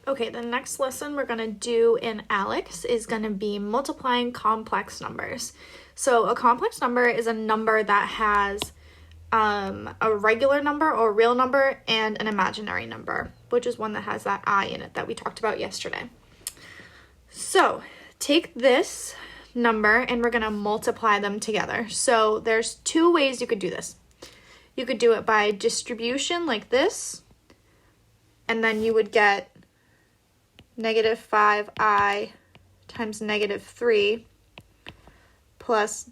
Okay, the next lesson we're going to do in ALEKS is going to be multiplying complex numbers. So a complex number is a number that has a regular number or real number and an imaginary number, which is one that has that I in it that we talked about yesterday. So take this number and we're going to multiply them together. So there's two ways you could do this. You could do it by distribution like this, and then you would get negative 5i times negative 3 plus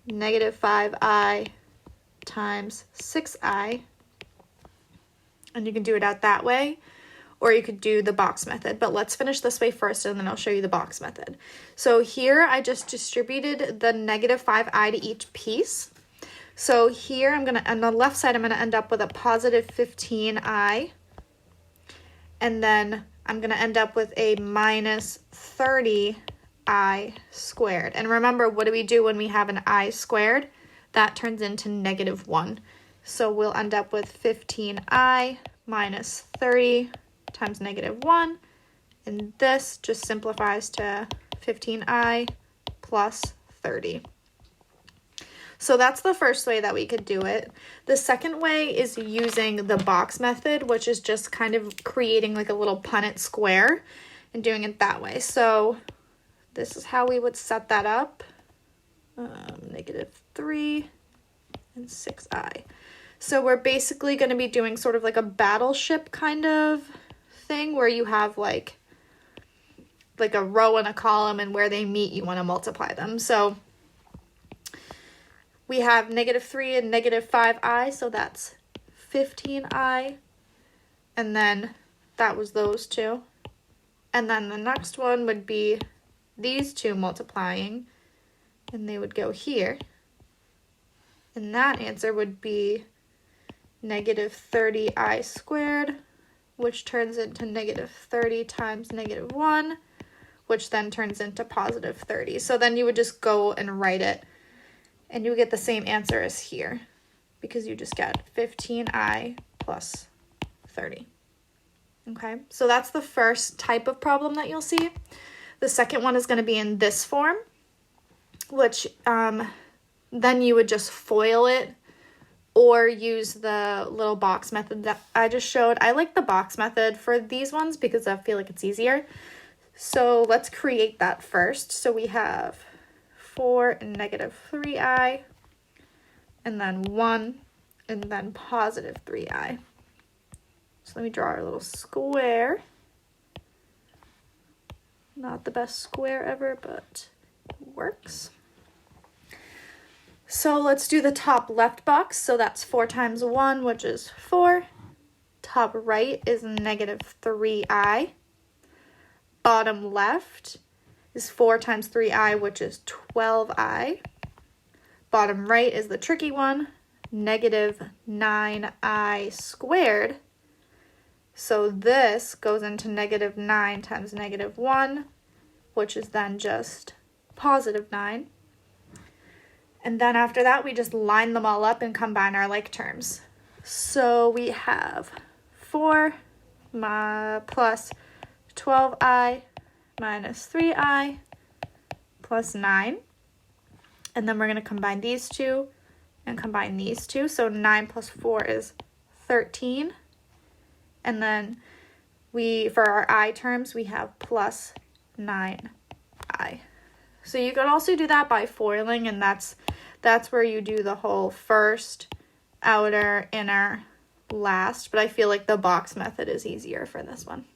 negative 5i times 6i. And you can do it out that way, or you could do the box method. But let's finish this way first, and then I'll show you the box method. So here I just distributed the negative 5i to each piece. So here on the left side, I'm going to end up with a positive 15i. And then I'm going to end up with a minus 30i squared. And remember, what do we do when we have an I squared? That turns into negative 1. So we'll end up with 15i minus 30 times negative 1. And this just simplifies to 15i plus 30. So that's the first way that we could do it. The second way is using the box method, which is just kind of creating like a little Punnett square and doing it that way. So this is how we would set that up. Negative 3 and 6i. So we're basically going to be doing sort of like a battleship kind of thing where you have like a row and a column, and where they meet, you want to multiply them. So we have negative 3 and negative 5i, so that's 15i, and then that was those two. And then the next one would be these two multiplying, and they would go here. And that answer would be negative 30i squared, which turns into negative 30 times negative 1, which then turns into positive 30. So then you would just go and write it, and you would get the same answer as here, because you just get 15i plus 30. Okay, so that's the first type of problem that you'll see. The second one is going to be in this form, which then you would just FOIL it or use the little box method that I just showed. I like the box method for these ones because I feel like it's easier. So let's create that first. So we have 4 and negative 3i, and then 1, and then positive 3i. So let me draw our little square. Not the best square ever, but it works. So let's do the top left box. So that's 4 times 1, which is 4. Top right is negative 3i. Bottom left is 4 times 3i, which is 12i. Bottom right is the tricky one, negative 9i squared. So this goes into negative 9 times negative 1, which is then just positive 9. And then after that, we just line them all up and combine our like terms. So we have 4 plus 12i minus 3i plus 9. And then we're going to combine these two and combine these two. So 9 plus 4 is 13. And then for our I terms, we have plus 9i. So you could also do that by foiling, and that's where you do the whole first, outer, inner, last. But I feel like the box method is easier for this one.